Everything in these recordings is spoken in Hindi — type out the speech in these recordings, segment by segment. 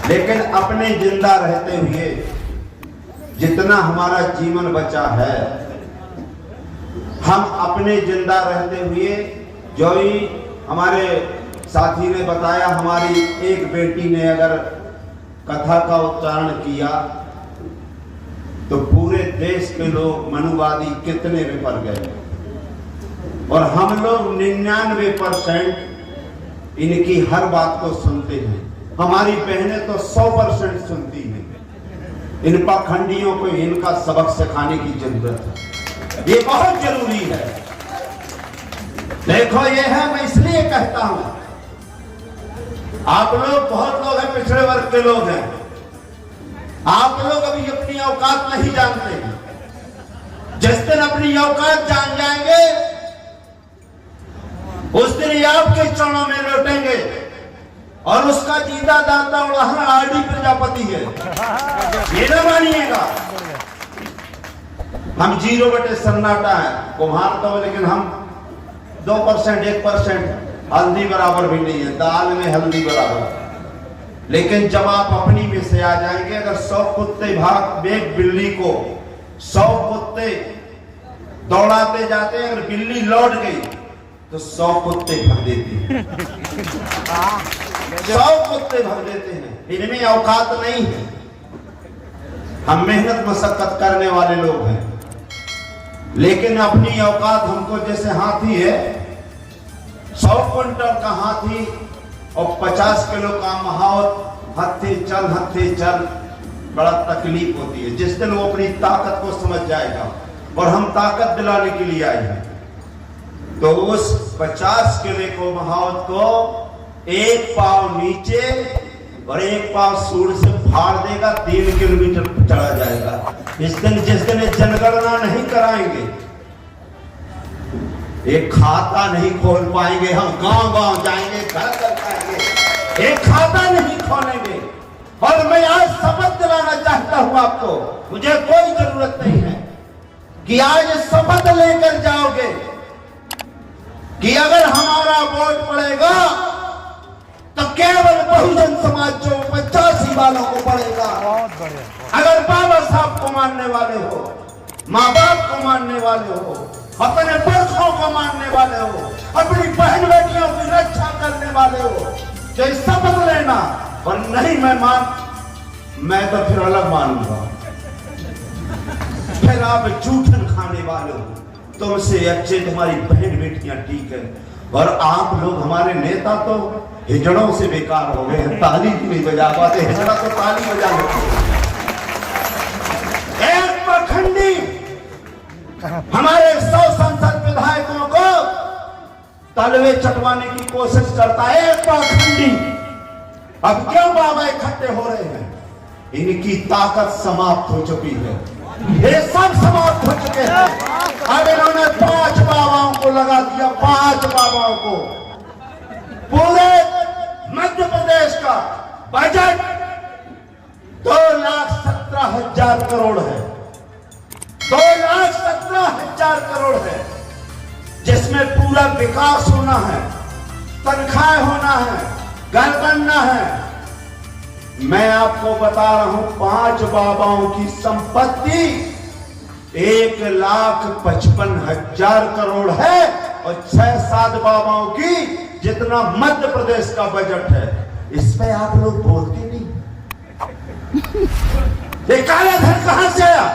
लेकिन अपने जिंदा रहते हुए जितना हमारा जीवन बचा है, हम अपने जिंदा रहते हुए, जो ही हमारे साथी ने बताया, हमारी एक बेटी ने अगर कथा का उच्चारण किया तो पूरे देश के लोग मनुवादी कितने में पड़ गए, और हम लोग 99% इनकी हर बात को सुनते हैं। हमारी बहनें तो 100% सुनती हैं। इन पाखंडियों को इनका सबक सिखाने की जरूरत है, ये बहुत जरूरी है। देखो ये है, मैं इसलिए कहता हूं, आप लोग बहुत लोग हैं, पिछड़े वर्ग के लोग हैं, आप लोग अभी अपनी औकात नहीं जानते। जिस दिन अपनी औकात जान जाएंगे उस दिन ये आपके चरणों में लौटेंगे, और उसका जीता दाता आरडी प्रजापति है, ये ना मानिएगा। हम 0 सन्नाटा है, कुम्हार तो, लेकिन हम 2% 1% हल्दी बराबर भी नहीं है, दाल में हल्दी बराबर। लेकिन जब आप अपनी में से आ जाएंगे, अगर 100 कुत्ते भाग, एक बिल्ली को 100 कुत्ते दौड़ाते जाते हैं, अगर बिल्ली लौट गई तो 100 कुत्ते भग देते हैं, 100 कुत्ते भग देते हैं। इनमें औकात नहीं है। हम मेहनत मशक्कत करने वाले लोग हैं, लेकिन अपनी औकात हमको, जैसे हाथी है, 100 क्विंटल का हाथी और 50 किलो का महावत, हत्थे चल, बड़ा तकलीफ होती है। जिस दिन वो अपनी ताकत को समझ जाएगा, और हम ताकत दिलाने के लिए आए हैं, तो उस 50 किलो को महावत को एक पांव नीचे और एक पांव सूर्य से फाड़ देगा, 3 किलोमीटर चला जाएगा। जिस दिन जनगणना नहीं कराएंगे, एक खाता नहीं खोल पाएंगे, हम गांव जाएंगे, घर जाएंगे, एक खाता नहीं खोलेंगे। और मैं आज शपथ दिलाना चाहता हूं आपको, मुझे कोई जरूरत नहीं है कि आज शपथ लेकर जाओगे कि अगर हमारा वोट पड़ेगा तो केवल बहुजन समाज जो 85 वालों को पड़ेगा। अगर बाबा साहब को मानने वाले हो, माँ बाप को मानने वाले हो, अपने पुरखों को मानने वाले हो, अपनी बहन बेटियों की रक्षा करने वाले हो, तो शपथ लेना। और नहीं मैं तो फिर अलग मानूंगा। फिर आप जूठन खाने वाले हो, तुमसे अच्छे तुम्हारी बहन बेटियां ठीक है, और आप लोग हमारे नेता तो हिजड़ों से बेकार हो गए हैं, ताली भी नहीं बजा पाते। हिजड़ा तो ताली बजा लेते। एक पाखंडी हमारे 100 संसद विधायकों को तलवे चटवाने की कोशिश करता है, एक पाखंडी। अब क्यों बाबा इकट्ठे हो रहे हैं? इनकी ताकत समाप्त हो चुकी है, ये सब समाप्त हो चुके हैं। अब इन्होंने 5 बाबाओं को लगा दिया, 5 बाबाओं को। पूरे मध्य प्रदेश का बजट 2,17,000 करोड़ है, 2,17,000 करोड़ है, जिसमें पूरा विकास होना है, तनख्वाह होना है, घर बनना है। मैं आपको बता रहा हूं, 5 बाबाओं की संपत्ति 1,55,000 करोड़ है, और 6-7 बाबाओं की जितना मध्य प्रदेश का बजट है। इस पे आप लोग बोलते नहीं। ये काला धन कहां से आया?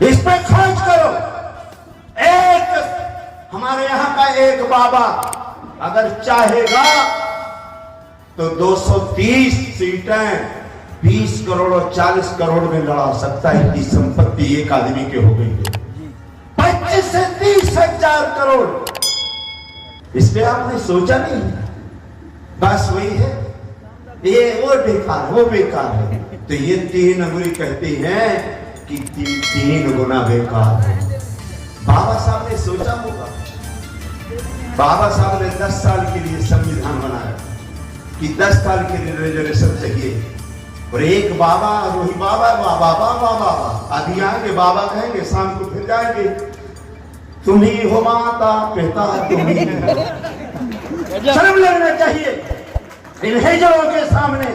इस पे खोज करो। हमारे यहां का एक बाबा अगर चाहेगा तो 230 सीटें 20 करोड़ और 40 करोड़ में लड़ा सकता है। इतनी संपत्ति एक आदमी के हो गई है, 25 से 30,000 करोड़। इस पे आपने सोचा नहीं? बस वही है, ये वो बेकार है। तो ये 3 अंगुली कहती हैं कि 3 गुना बेकार है। बाबा साहब ने सोचा होगा, बाबा साहब ने 10 साल के लिए संविधान बनाया कि 10 साल के लिए रिजर्वेशन चाहिए, और एक बाबा, वही बाबा अभी आएंगे, बाबा कहेंगे, शाम को फिर जाएंगे, तुम ही हो माता पिता, तुम ही। शर्म लगना चाहिए। इन हिजड़ों के सामने।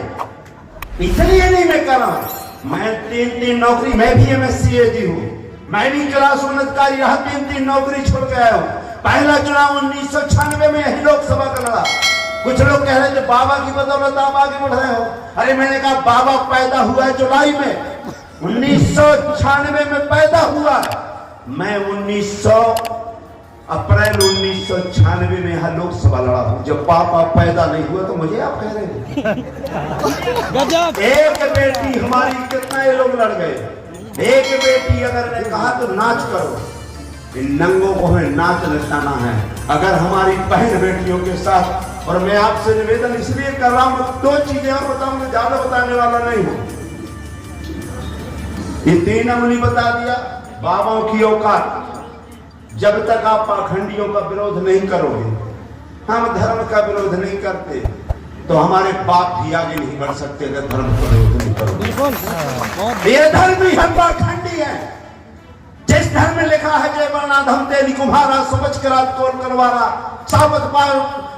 इसलिए नहीं मैं कर रहा हूं। मैं 3 नौकरी, मैं भी MSc हूं, मैं भी क्लास उन्नतकारी रहा, 3 नौकरी छोड़ के आया हूं। पहला चुनाव 1996 में यही लोकसभा का लड़ा। कुछ लोग कह रहे थे बाबा की बदौलत आप आगे बढ़ रहे हो। अरे मैंने कहा बाबा पैदा हुआ है जुलाई में, 1996 में पैदा हुआ। मैं अप्रैल 1996 में यहाँ लोकसभा लड़ा हूं। जब पापा पैदा नहीं हुआ तो मुझे आप कह रहे हैं एक बेटी हमारी, कितना ये लोग लड़ गए। एक बेटी अगर ने कहा तो नाच करो, इन नंगों को हमें नाच नचाना है। अगर हमारी बहन बेटियों के साथ, और मैं आपसे निवेदन इसलिए कर रहा हूं, 2 चीजें और बताऊंगा, ज्यादा बताने वाला नहीं हूं। ये 3 अमली बता दिया। बाबाओं की औकात, जब तक आप पाखंडियों का विरोध नहीं करोगे, हम धर्म का विरोध नहीं करते, तो हमारे बाप भी आगे नहीं बढ़ सकते अगर धर्म का विरोध नहीं करोगे। ये धर्म ही हम पाखंडी है। जिस धर्म में लिखा है जय वर्णाधम तेरी कुम्हारा, समझ करा तोल करवारा, सापत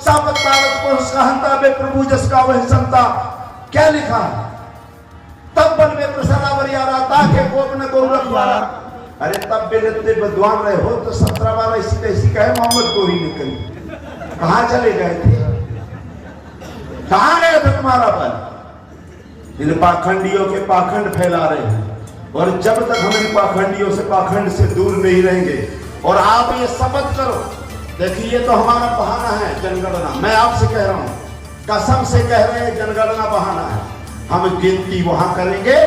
तावत पुरुष का हंता बे प्रभु जसका वह संता, क्या लिखा है? तब बन में प्रसादा बरियारा ताके कोप न को रखवारा। अरे तब बेलते विद्वान रहे हो तो 17 बार ऐसी तैसी कहे मोहम्मद गोरी निकली। कहां चले गए थे? कहां गए थे तुम्हारा बल? इन पाखंडियों के पाखंड फैला रहे हैं, और जब तक हम इन पाखंडियों से, पाखंड से दूर नहीं रहेंगे, और आप ये शपथ करो, देखिए तो हमारा बहाना है जनगणना। मैं आपसे कह रहा हूं, कसम से कह रहे हैं, जनगणना बहाना है। हम गिनती वहां करेंगे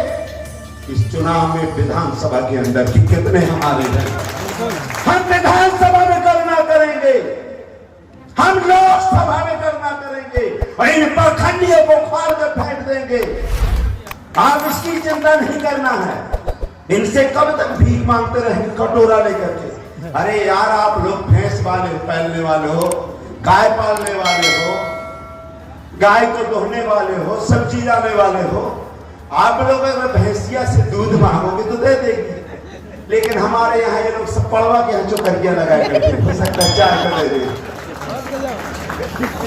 इस चुनाव में विधानसभा के अंदर कि कितने हमारे हैं। हम विधानसभा में गणना करेंगे, हम लोकसभा में गणना करेंगे, और इन पाखंडियों को फाड़ कर फेंक देंगे। आप इसकी चिंता नहीं करना है। इनसे कब तक भीख मांगते रहेंगे कटोरा लेकर के? अरे यार, आप लोग भैंस वाले पालने वाले हो, गाय पालने वाले हो, गाय को दोहने वाले हो, सब्जी लाने वाले हो। आप लोग अगर भैंसिया से दूध मांगोगे तो दे देगी, लेकिन हमारे यहाँ ये लोग सब पड़वा के यहाँ चौकरिया लगाए करते हैं, हो सकता है 4 का दे दे।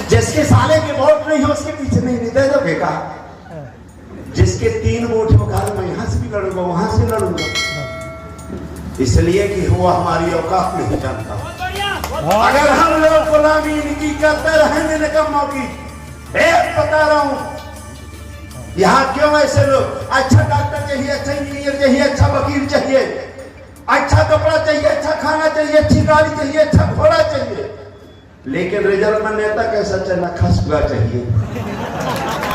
जिसके साले के वोट नहीं हो उसके पीछे नहीं दे दोगे का? जिसके 3 वोट हो, कहा मैं यहाँ से भी लड़ूंगा, वहां से लड़ूंगा, इसलिए कि वो हमारी औकात नहीं जानता। अगर हम लोग गुलामी इनकी करते रहेंगे निकम्मों की, एक बता रहा हूं, यहां क्यों ऐसे लोग? अच्छा डॉक्टर चाहिए, अच्छा इंजीनियर चाहिए, अच्छा वकील चाहिए, अच्छा कपड़ा चाहिए, अच्छा खाना चाहिए, अच्छी गाड़ी चाहिए, अच्छा घोड़ा चाहिए, लेकिन रिजर्व में नेता कैसा चलना? खसुआ चाहिए,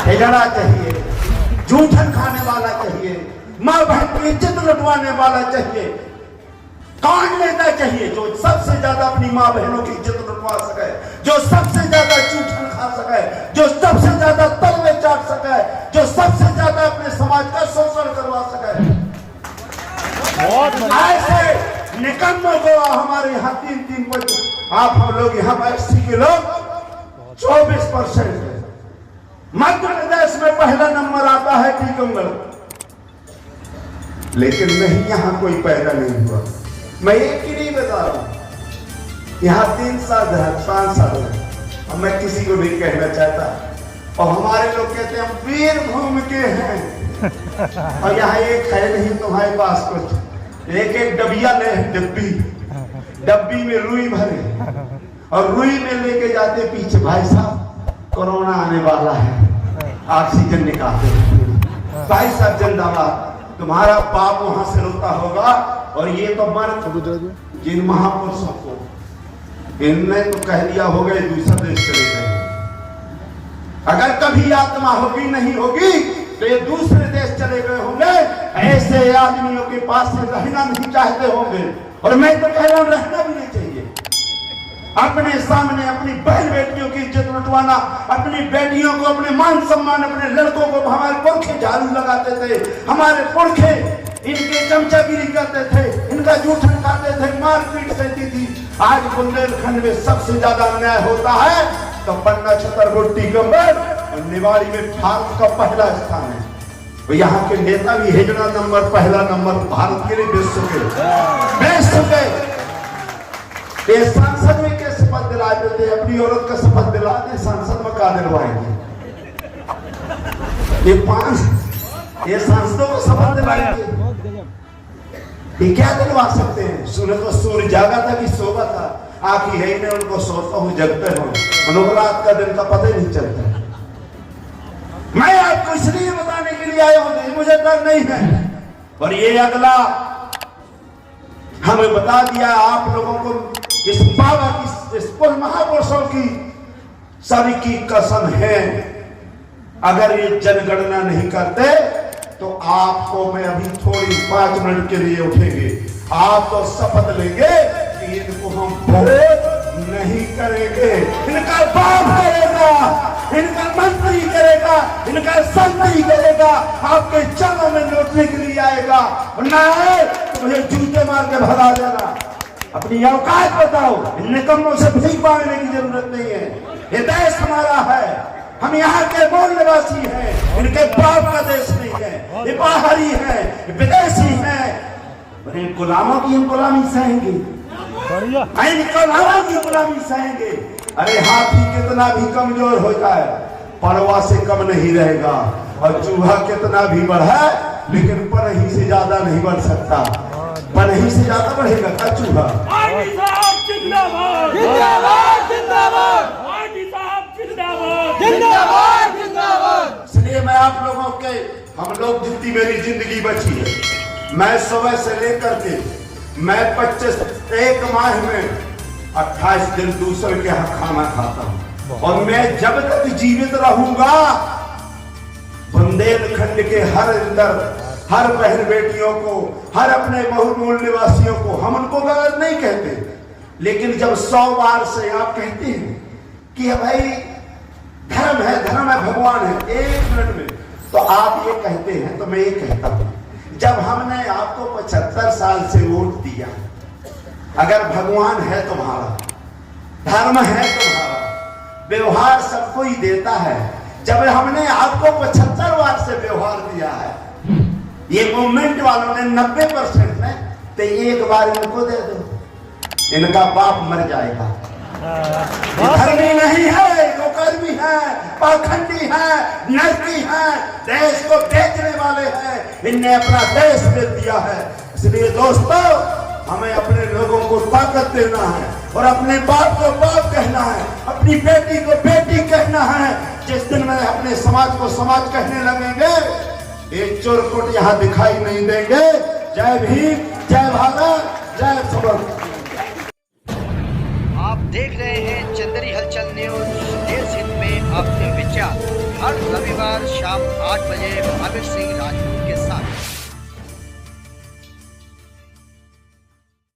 हिजड़ा चाहिए, जूठन खाने वाला चाहिए, माँ बहन की इज्जत लुटवाने वाला चाहिए। कौन नेता चाहिए जो सबसे ज्यादा अपनी माँ बहनों की इज्जत लुटवा सके, जो सबसे ज्यादा जूठन खा सके, जो सबसे ज्यादा तलवे चाट सके, जो सबसे ज्यादा अपने समाज का शोषण करवा सके? ऐसे निकम्मों को हमारे यहाँ 3-3 आप हम लोग यहाँ पर SC के लोग 24% है। मध्य प्रदेश में पहला नंबर आता है टीकमगढ़, लेकिन नहीं, यहाँ कोई पैदा नहीं हुआ। मैं एक ही नहीं बता रहा हूं, यहाँ 3 सांसद है, और मैं किसी को नहीं कहना चाहता। और हमारे लोग कहते हैं हम वीरभूमि के हैं, और यहाँ एक है नहीं तुम्हारे पास कुछ। एक डबिया ले, डब्बी में रुई भरे, और रुई में लेके जाते पीछे, भाई साहब कोरोना आने वाला है, ऑक्सीजन निकालते। भाई साहब जिंदाबाद, तुम्हारा बाप वहां से रोता होगा। और ये तो मर्द जिन महापुरुषों को इनने तो कह दिया होगा दूसरे देश चले गए। अगर कभी आत्मा होगी नहीं होगी तो ये दूसरे देश चले गए होंगे। ऐसे आदमियों के पास से रहना नहीं चाहते होंगे, और मैं तो कह रहा हूं रहना भी नहीं चाहिए। अपने सामने अपनी बहन बेटियों की इज्जत लुटवाना, अपनी बेटियों को, अपने मान सम्मान, अपने लड़कों को, हमारे पुरखे झाड़ू लगाते थे, हमारे पुरखे इनके चमचागिरी करते थे, इनका जूठन खाते थे, मारपीट रहती थी। आज बुंदेलखंड में सबसे ज्यादा अन्याय होता है तो पन्ना, छतरपुर, टीकमगढ़ और निवाड़ी में भारत का पहला स्थान है। तो यहाँ के नेता भी हिजड़ा नंबर, पहला नंबर भारत के लिए विश्व के ये सांसद में के शपथ दिलाते थे, अपनी औरत का शपथ दिलाते, सांसद में का दिलवाएंगे? ये सांसदों को शपथ दिलाएंगे, ये क्या दिलवा सकते हैं? सुने तो सूर्य जागा था कि सोगा था, आखिर है ही नहीं उनको, सोता हूँ जगते हो, उनको रात का दिन का पता ही नहीं चलता। मैं आपको इसलिए बताने के लिए आया हूं, मुझे डर नहीं है। और ये अगला हमें बता दिया आप लोगों को, इस बाबा की, इस पुल महापुरुषों की सभी की कसम है, अगर ये जनगणना नहीं करते तो आपको मैं अभी थोड़ी 5 मिनट के लिए उठेंगे, आप तो शपथ लेंगे कि इनको हम वोट नहीं करेंगे, इनका बाप करेगा, इनका मंत्री करेगा, इनका संतरी करेगा, आपके चरणों में लौटने के लिए आएगा, ना आए तो मुझे जूते मार के भगा देना। अपनी औकात बताओ, इन निकम्मों से भीख मांगने की जरूरत नहीं है। ये देश हमारा है, हम यहाँ के मूल निवासी हैं, इनके बाप का देश नहीं है, ये बाहरी है, ये विदेशी है। इन गुलामों की हम गुलामी सहेंगे, इन गुलामों की गुलामी सहेंगे। अरे हाथी कितना भी कमजोर हो जाए परवा से कम नहीं रहेगा, और चूहा कितना भी बढ़े लेकिन पनही से ज्यादा नहीं बढ़ सकता। पनही से ज्यादा बढ़ेगा क्या चूहा? इसलिए मैं आप लोगों के, हम लोग जितनी मेरी जिंदगी बची है, मैं सुबह से लेकर के मैं 1 माह में 28 दिन दूसरे के यहाँ खाना खाता हूँ, और मैं जब तक जीवित रहूंगा बुंदेलखंड के हर अंदर, हर बहन बेटियों को, हर अपने बहुमूल निवासियों को, हम उनको गलत नहीं कहते, लेकिन जब 100 बार से आप कहते हैं कि भाई धर्म है भगवान है, 1 मिनट में तो आप ये कहते हैं, तो मैं ये कहता हूं, जब हमने आपको 75 साल से वोट दिया, अगर भगवान है तुम्हारा, धर्म है तुम्हारा, व्यवहार सबको ही देता है, जब हमने आपको 75 बार से व्यवहार दिया है, ये मूवमेंट वालों ने 90% में, तो 1 बार इनको दे दो, इनका बाप मर जाएगा। धर्मी नहीं है, नौकर्मी है, पाखंडी है, नरकी है, देश को बेचने वाले हैं, इनने अपना देश बेच दिया है। इसलिए दोस्तों, हमें अपने लोगों को ताकत देना है, और अपने बाप को बाप कहना है, अपनी बेटी को बेटी कहना है। जिस दिन में अपने समाज को समाज कहने लगेंगे, ये चोरकुट यहाँ दिखाई नहीं देंगे। जय भीम, जय भारत, जय सुबह। आप देख रहे हैं चंदेरी हलचल न्यूज, देश हित में आपके विचार, हर रविवार शाम 8 बजे। महावीर सिंह राजपूत।